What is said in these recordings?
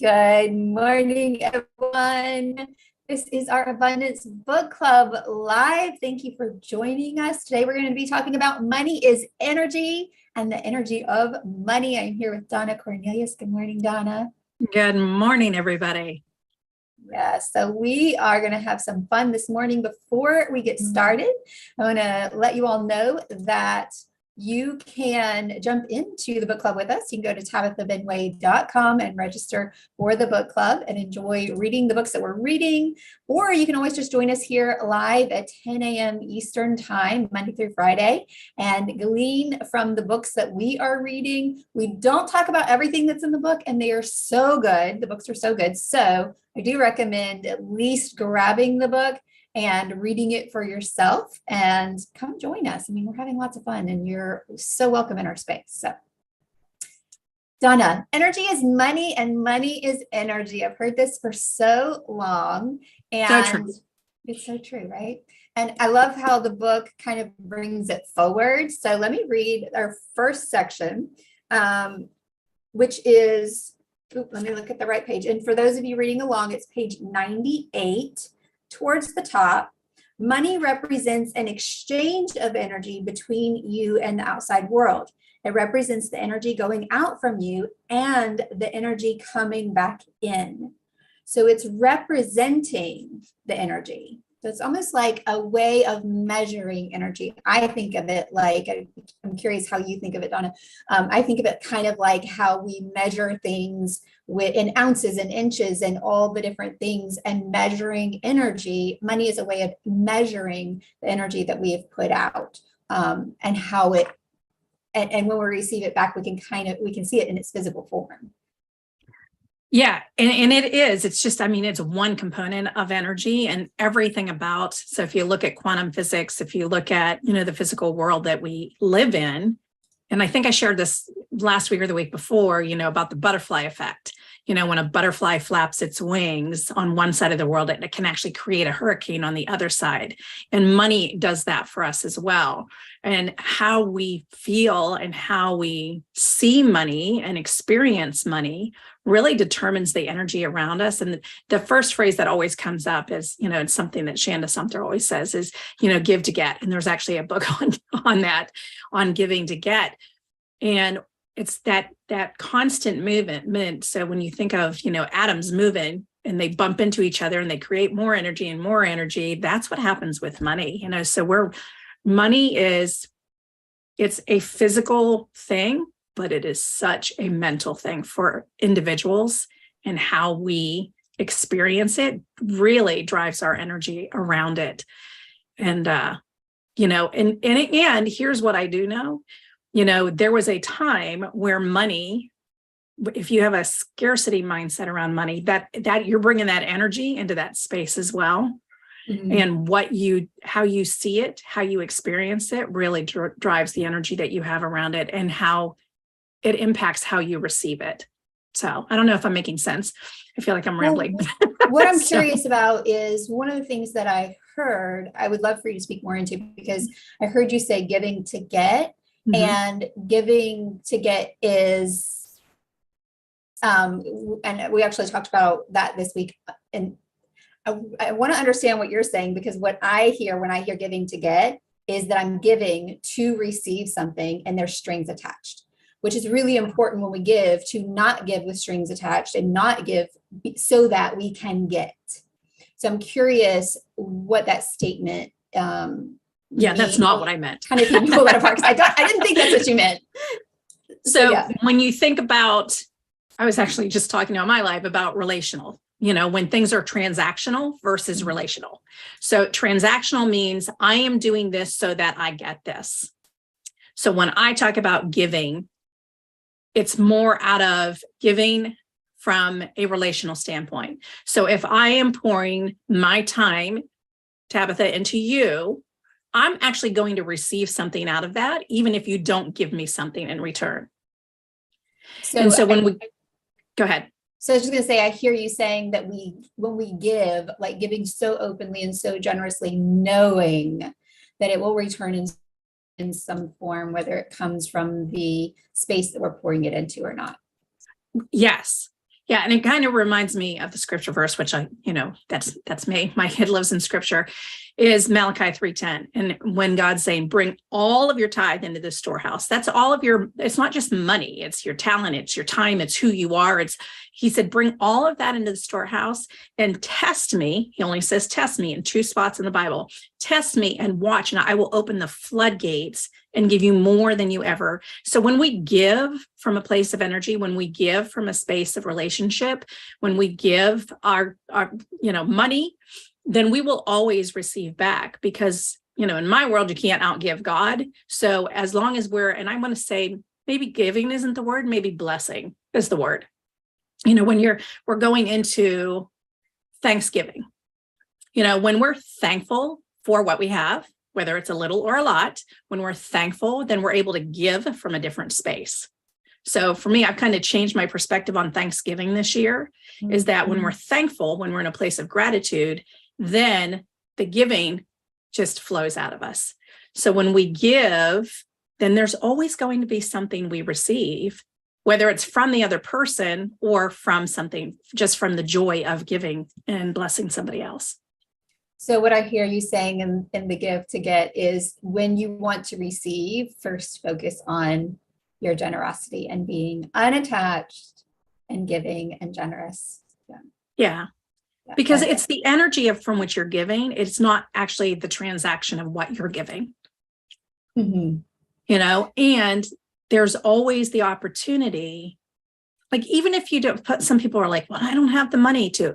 Good morning, everyone. This is our Abundance Book Club live. Thank you for joining us. Today, we're going to be talking about money is energy and the energy of money. I'm here with Donna Cornelius. Good morning, Donna. Good morning, everybody. Yeah, so we are going to have some fun this morning. Before we get started, I want to let you all know that you can jump into the book club with us. You can go to tabithabenway.com and register for the book club and enjoy reading the books that we're reading. Or you can always just join us here live at 10 a.m. Eastern time, Monday through Friday, and glean from the books that we are reading. We don't talk about everything that's in the book, and they are so good. The books are so good. So I do recommend at least grabbing the book and reading it for yourself and come join us. I mean, we're having lots of fun and you're so welcome in our space. So Donna, energy is money and money is energy. I've heard this for so long and So true. It's so true, right? And I love how the book kind of brings it forward. So let me read our first section, which is, let me look at the right page. And for those of you reading along, it's page 98. Towards the top, money represents an exchange of energy between you and the outside world. It represents the energy going out from you and the energy coming back in. So it's representing the energy. So it's almost like a way of measuring energy. I think of it like, I'm curious how you think of it, Donna. I think of it kind of like how we measure things in ounces and inches and all the different things, and measuring energy. Money is a way of measuring the energy that we have put out, and how it, and when we receive it back, we can see it in its physical form. Yeah, and it's just, it's one component of energy and everything about. So if you look at quantum physics, if you look at, the physical world that we live in, and I think I shared this last week or the week before, about the butterfly effect. When a butterfly flaps its wings on one side of the world, it can actually create a hurricane on the other side. And money does that for us as well. And how we feel and how we see money and experience money really determines the energy around us. And the first phrase that always comes up is, it's something that Shanda Sumter always says is, give to get. And there's actually a book on that, on giving to get. And it's that constant movement. So when you think of, atoms moving and they bump into each other and they create more energy and more energy, that's what happens with money. So money is, it's a physical thing, but it is such a mental thing for individuals, and how we experience it really drives our energy around it. And, and here's what I do know. There was a time where money, if you have a scarcity mindset around money, that you're bringing that energy into that space as well. Mm-hmm. And how you see it, how you experience it really drives the energy that you have around it, and how it impacts how you receive it. So I don't know if I'm making sense. I feel like I'm rambling. What I'm curious about is one of the things that I heard, I would love for you to speak more into, because I heard you say giving to get. Mm-hmm. And giving to get is, and we actually talked about that this week. And I want to understand what you're saying, because what I hear when I hear giving to get is that I'm giving to receive something, and there's strings attached, which is really important when we give, to not give with strings attached and not give so that we can get. So I'm curious what that statement yeah, that's not what I meant. Kind of you pull that apart, because I didn't think that's what you meant. So yeah. When you think about, I was actually just talking to my life about relational, when things are transactional versus relational. So transactional means I am doing this so that I get this. So when I talk about giving, it's more out of giving from a relational standpoint. So if I am pouring my time, Tabitha, into you, I'm actually going to receive something out of that, even if you don't give me something in return. So go ahead. So I was just going to say, I hear you saying that when we give, like giving so openly and so generously, knowing that it will return in some form, whether it comes from the space that we're pouring it into or not. Yes. Yeah, and it kind of reminds me of the scripture verse, which that's me. My kid lives in scripture, is Malachi 3:10. And when God's saying, bring all of your tithe into the storehouse, that's all of your, it's not just money, it's your talent, it's your time, it's who you are. He said, bring all of that into the storehouse and test me. He only says test me in 2 spots in the Bible. Test me and watch, and I will open the floodgates and give you more than you ever. So when we give from a place of energy, when we give from a space of relationship, when we give our money, then we will always receive back, because, in my world, you can't outgive God. So as long as and I want to say, maybe giving isn't the word, maybe blessing is the word. When we're going into Thanksgiving, when we're thankful for what we have, whether it's a little or a lot, when we're thankful, then we're able to give from a different space. So for me, I've kind of changed my perspective on Thanksgiving this year, is that when we're thankful, when we're in a place of gratitude, then the giving just flows out of us. So when we give, then there's always going to be something we receive, whether it's from the other person or from something, just from the joy of giving and blessing somebody else. So what I hear you saying in the give to get is, when you want to receive, first focus on your generosity and being unattached and giving and generous. Yeah. Because it's the energy from which you're giving. It's not actually the transaction of what you're giving. And there's always the opportunity. Like, even if you don't put, some people are like, well, I don't have the money to.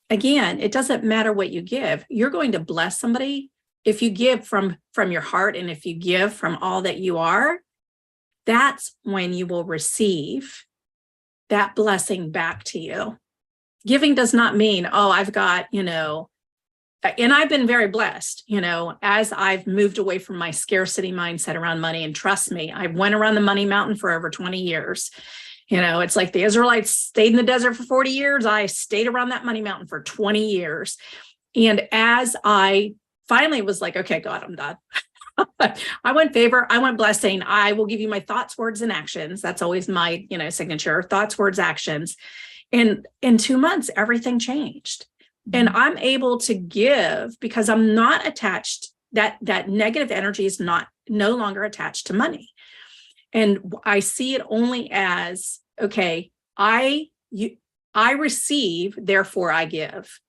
Again, it doesn't matter what you give. You're going to bless somebody if you give from your heart, and if you give from all that you are. That's when you will receive that blessing back to you. Giving does not mean, oh, I've got, and I've been very blessed, as I've moved away from my scarcity mindset around money. And trust me, I went around the money mountain for over 20 years. It's like the Israelites stayed in the desert for 40 years. I stayed around that money mountain for 20 years. And as I finally was like, okay, God, I'm done. I want favor. I want blessing. I will give you my thoughts, words, and actions. That's always my, signature: thoughts, words, actions. And in 2 months, everything changed. And I'm able to give because I'm not attached. That negative energy is no longer attached to money. And I see it only as, okay, I receive, therefore I give.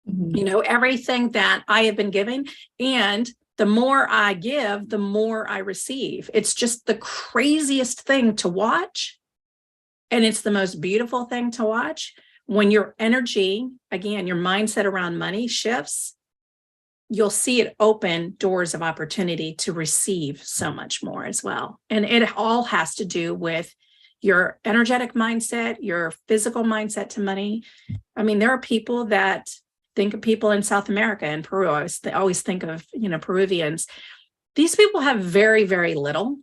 Everything that I have been giving, and the more I give, the more I receive. It's just the craziest thing to watch. And it's the most beautiful thing to watch. When your energy, again, your mindset around money shifts, you'll see it open doors of opportunity to receive so much more as well. And it all has to do with your energetic mindset, your physical mindset to money. I mean, there are people that think of people in South America and Peru. I always think of, Peruvians. These people have very, very little,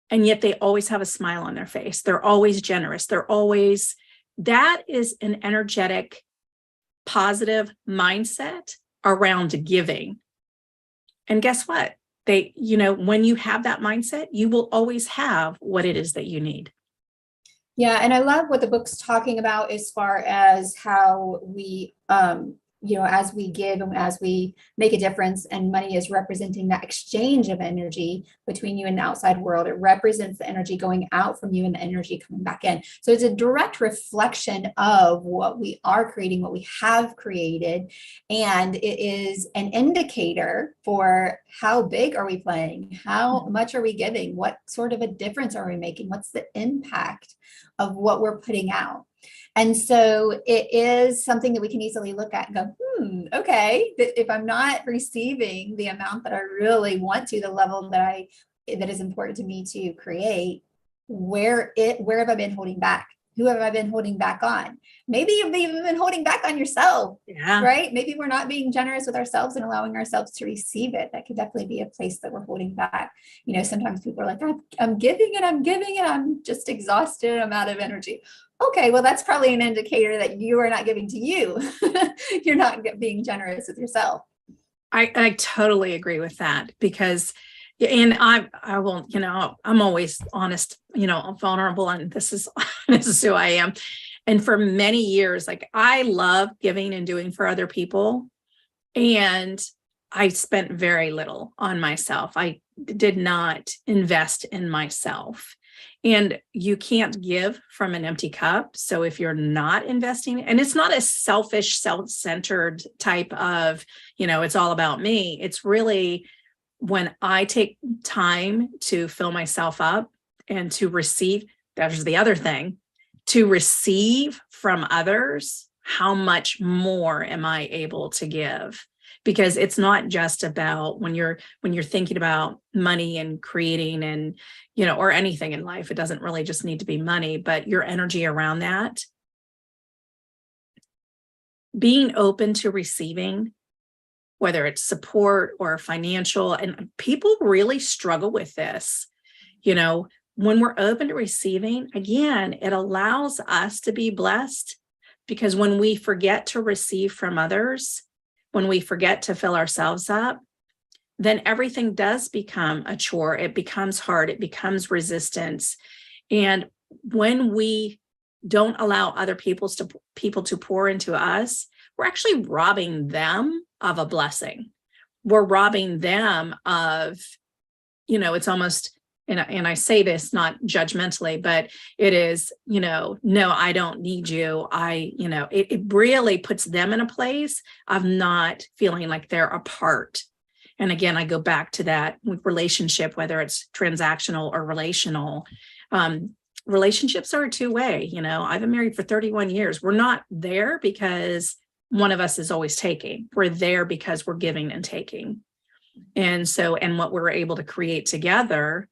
and yet they always have a smile on their face. They're always generous. That is an energetic, positive mindset around giving. And guess what? When you have that mindset, you will always have what it is that you need. Yeah. And I love what the book's talking about as far as how we, as we give and as we make a difference, and money is representing that exchange of energy between you and the outside world. It represents the energy going out from you and the energy coming back in. So it's a direct reflection of what we are creating, what we have created. And it is an indicator for how big are we playing? How much are we giving? What sort of a difference are we making? What's the impact of what we're putting out? And so it is something that we can easily look at and go, okay, if I'm not receiving the amount that I really want to, the level that is important to me to create, where have I been holding back? Who have I been holding back on? Maybe you've even been holding back on yourself, right? Maybe we're not being generous with ourselves and allowing ourselves to receive it. That could definitely be a place that we're holding back. Sometimes people are like, I'm giving and I'm just exhausted. I'm out of energy. Okay, well, that's probably an indicator that you are not giving to you. You're not being generous with yourself. I totally agree with that, because, and I will, I'm always honest, vulnerable, and this is who I am. And for many years, like I love giving and doing for other people. And I spent very little on myself. I did not invest in myself. And you can't give from an empty cup. So if you're not investing, and it's not a selfish, self-centered type of, it's all about me. It's really when I take time to fill myself up and to receive, there's the other thing, to receive from others, how much more am I able to give? Because it's not just about when you're thinking about money and creating and, or anything in life, it doesn't really just need to be money, but your energy around that. Being open to receiving, whether it's support or financial, and people really struggle with this, when we're open to receiving, again, it allows us to be blessed, because when we forget to receive from others, when we forget to fill ourselves up, then everything does become a chore. It becomes hard. It becomes resistance. And when we don't allow other people to pour into us, we're actually robbing them of a blessing. We're robbing them of, it's almost, and I say this not judgmentally, but it is, no, I don't need you. It really puts them in a place of not feeling like they're a part. And again, I go back to that relationship, whether it's transactional or relational. Relationships are a two-way. I've been married for 31 years. We're not there because one of us is always taking. We're there because we're giving and taking. And what we're able to create together,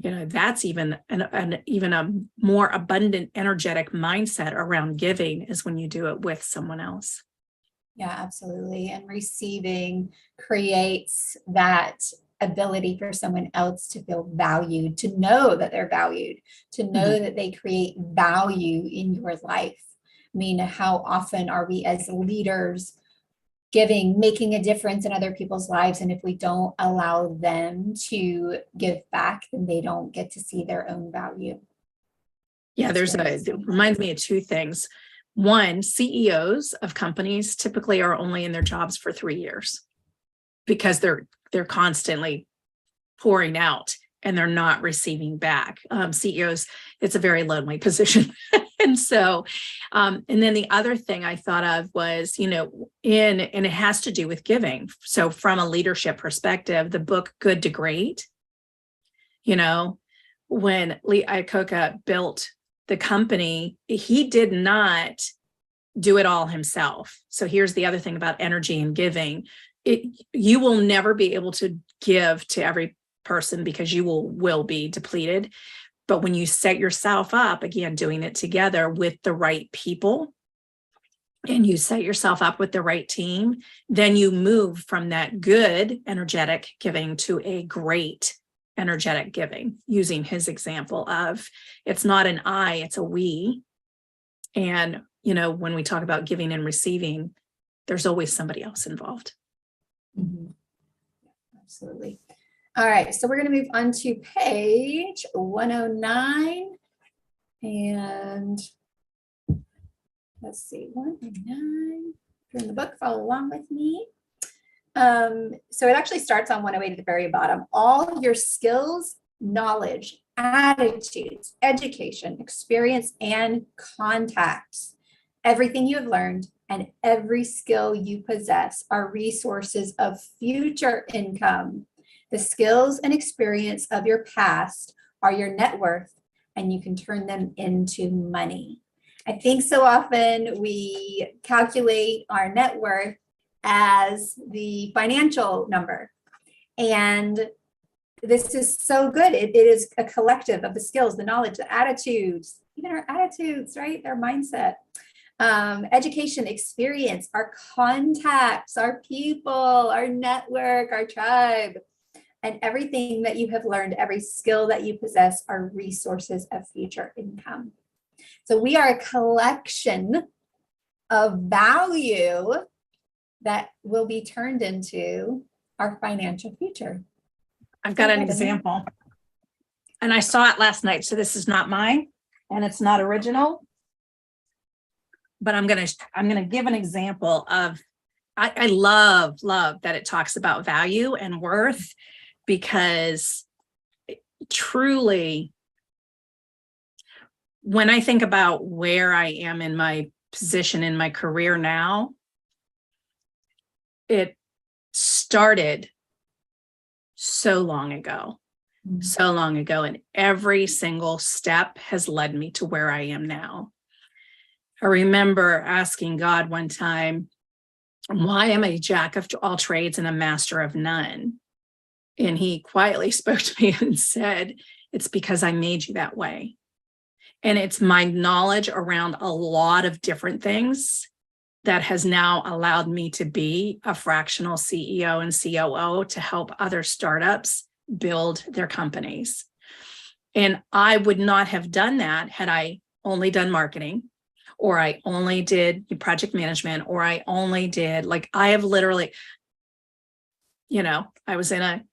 that's even a more abundant, energetic mindset around giving is when you do it with someone else. Yeah, absolutely. And receiving creates that ability for someone else to feel valued, to know that they're valued, to know that they create value in your life. I mean, how often are we as leaders making a difference in other people's lives? And if we don't allow them to give back, then they don't get to see their own value. Yeah, it reminds me of two things. One, CEOs of companies typically are only in their jobs for 3 years because they're constantly pouring out and they're not receiving back. CEOs, it's a very lonely position. And so, and then the other thing I thought of was, and it has to do with giving. So from a leadership perspective, the book Good to Great, when Lee Iacocca built the company, he did not do it all himself. So here's the other thing about energy and giving. You will never be able to give to every person because you will be depleted. But when you set yourself up, again, doing it together with the right people, and you set yourself up with the right team, then you move from that good energetic giving to a great energetic giving, using his example of it's not an I, it's a we. And, when we talk about giving and receiving, there's always somebody else involved. Mm-hmm. Absolutely. All right, so we're going to move on to page 109. And let's see, 109. If you're in the book, follow along with me. So it actually starts on 108 at the very bottom. All your skills, knowledge, attitudes, education, experience, and contacts, everything you have learned and every skill you possess are resources of future income. The skills and experience of your past are your net worth, and you can turn them into money. I think so often we calculate our net worth as the financial number. And this is so good. It is a collective of the skills, the knowledge, the attitudes, even our attitudes, right? Our mindset. Education, experience, our contacts, our people, our network, our tribe, and everything that you have learned, every skill that you possess are resources of future income. So we are a collection of value that will be turned into our financial future. I've got an example, and I saw it last night. So this is not mine and it's not original, but I'm gonna give an example of, I love that it talks about value and worth, because truly, when I think about where I am in my position in my career now, it started so long ago, and every single step has led me to where I am now. I remember asking God one time, why am I a jack of all trades and a master of none? And he quietly spoke to me and said, it's because I made you that way. And it's my knowledge around a lot of different things that has now allowed me to be a fractional CEO and COO to help other startups build their companies. And I would not have done that had I only done marketing, or I only did project management, or I only did, like, I have literally, I was in a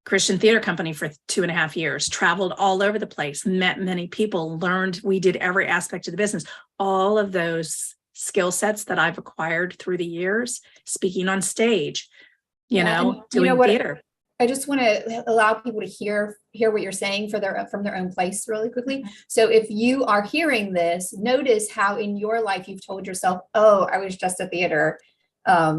Christian theater company for 2.5 years, traveled all over the place, met many people, learned, we did every aspect of the business. All of those skill sets that I've acquired through the years, speaking on stage, doing theater. I just want to allow people to hear what you're saying from their own place really quickly. So if you are hearing this, notice how in your life you've told yourself, oh, I was just a theater. I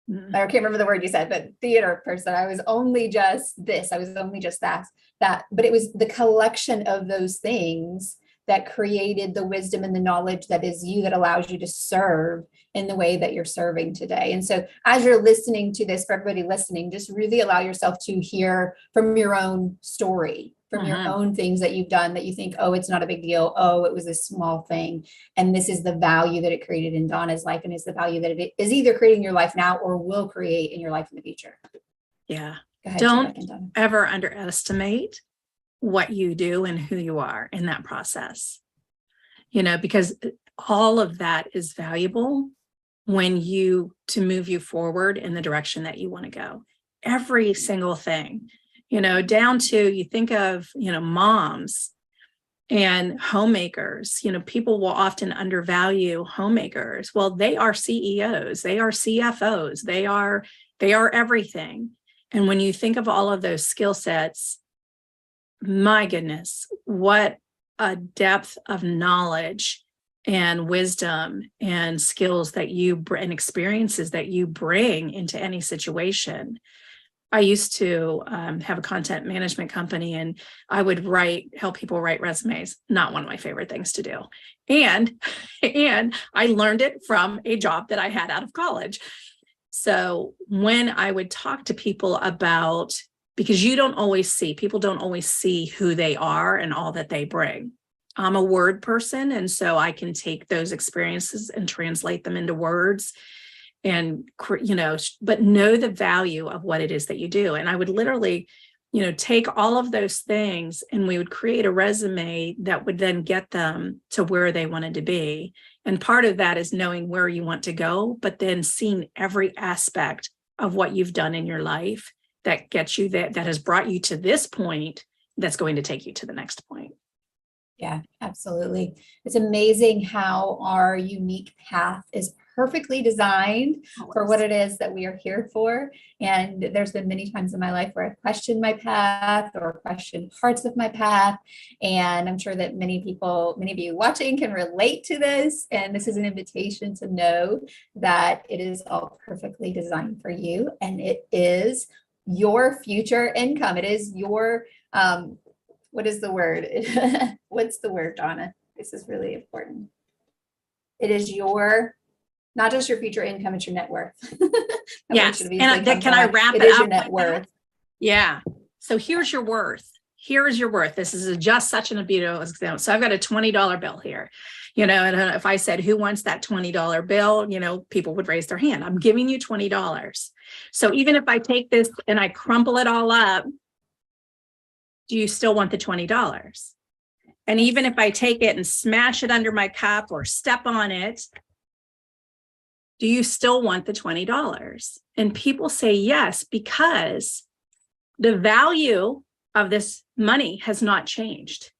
can't remember the word you said, but theater person. I was only just this. I was only just that. But it was the collection of those things that created the wisdom and the knowledge that is you, that allows you to serve in the way that you're serving today. And so as you're listening to this, for everybody listening, just really allow yourself to hear from your own story, from your own things that you've done that you think, oh, it's not a big deal. Oh, it was a small thing. And this is the value that it created in Donna's life, and is the value that it is either creating in your life now or will create in your life in the future. Yeah. Go ahead, Don't ever underestimate what you do and who you are in that process, because all of that is valuable to move you forward in the direction that you want to go. Every single thing, down to, you think of, moms and homemakers, people will often undervalue homemakers. Well, they are CEOs, they are CFOs, they are everything. And when you think of all of those skill sets, my goodness, what a depth of knowledge and wisdom and skills that and experiences that you bring into any situation. I used to have a content management company, and I would help people write resumes. Not one of my favorite things to do. And I learned it from a job that I had out of college. So when I would talk to people about, because people don't always see who they are and all that they bring. I'm a word person, and so I can take those experiences and translate them into words, and but know the value of what it is that you do. And I would literally, take all of those things, and we would create a resume that would then get them to where they wanted to be. And part of that is knowing where you want to go, but then seeing every aspect of what you've done in your life that gets you that has brought you to this point, that's going to take you to the next point. Yeah, absolutely. It's amazing how our unique path is perfectly designed for what it is that we are here for. And there's been many times in my life where I've questioned my path or questioned parts of my path. And I'm sure that many of you watching can relate to this. And this is an invitation to know that it is all perfectly designed for you. And it is your future income. It is your, what is the word? What's the word, Donna? This is really important. It is not just your future income, it's your net worth. Yes. And can I wrap it up? It is your net worth. Yeah. So here's your worth. Here's your worth. This is just such an beautiful example. So I've got a $20 bill here, and if I said, who wants that $20 bill, people would raise their hand. I'm giving you $20. So even if I take this and I crumple it all up, do you still want the $20? And even if I take it and smash it under my cup or step on it, do you still want the $20? And people say yes, because the value of this money has not changed.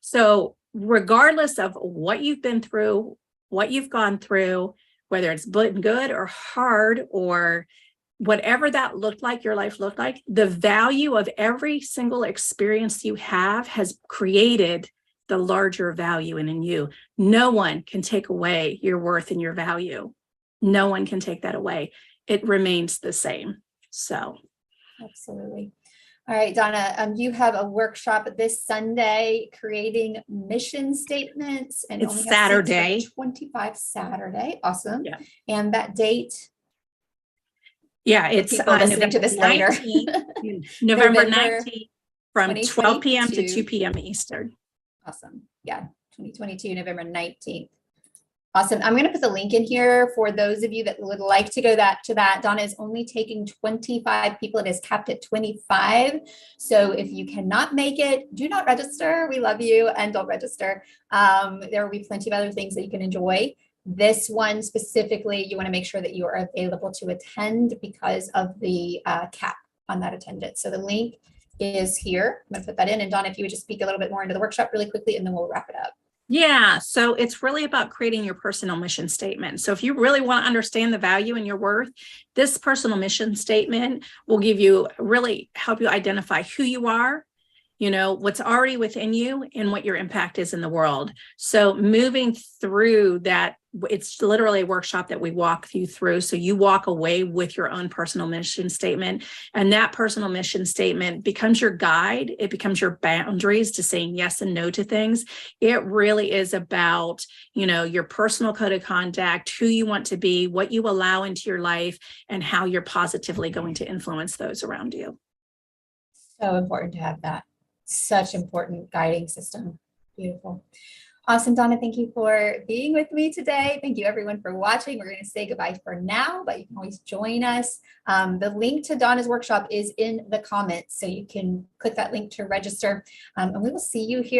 So regardless of what you've been through, what you've gone through, whether it's been good or hard or whatever that looked like, your life looked like, the value of every single experience you have has created the larger value in you. No one can take away your worth and your value. No one can take that away. It remains the same. So. Absolutely. All right, Donna, you have a workshop this Sunday, creating mission statements. And It's only have seats for Saturday. 25 Saturday. Awesome. Yeah. And that date, Yeah, it's people listening to this later. 19th, November November 19th from 12 p.m. to 2022. 2 p.m. Eastern. Awesome. Yeah, 2022, November 19th. Awesome. I'm going to put the link in here for those of you that would like to go to that. Donna is only taking 25 people. It is capped at 25. So if you cannot make it, do not register. We love you, and don't register. There will be plenty of other things that you can enjoy. This one specifically, you want to make sure that you are available to attend because of the cap on that attendance. So the link is here. I'm going to put that in. And Donna, if you would just speak a little bit more into the workshop really quickly, and then we'll wrap it up. Yeah, so it's really about creating your personal mission statement. So if you really want to understand the value and your worth, this personal mission statement will give you, really help you identify who you are, you know, what's already within you, and what your impact is in the world. So moving through that, it's literally a workshop that we walk you through. So you walk away with your own personal mission statement, and that personal mission statement becomes your guide. It becomes your boundaries to saying yes and no to things. It really is about, you know, your personal code of conduct, who you want to be, what you allow into your life, and how you're positively going to influence those around you. So important to have that. Such important guiding system. Beautiful. Awesome, Donna. Thank you for being with me today. Thank you everyone for watching. We're going to say goodbye for now, but you can always join us. The link to Donna's workshop is in the comments, so you can click that link to register, and we will see you here.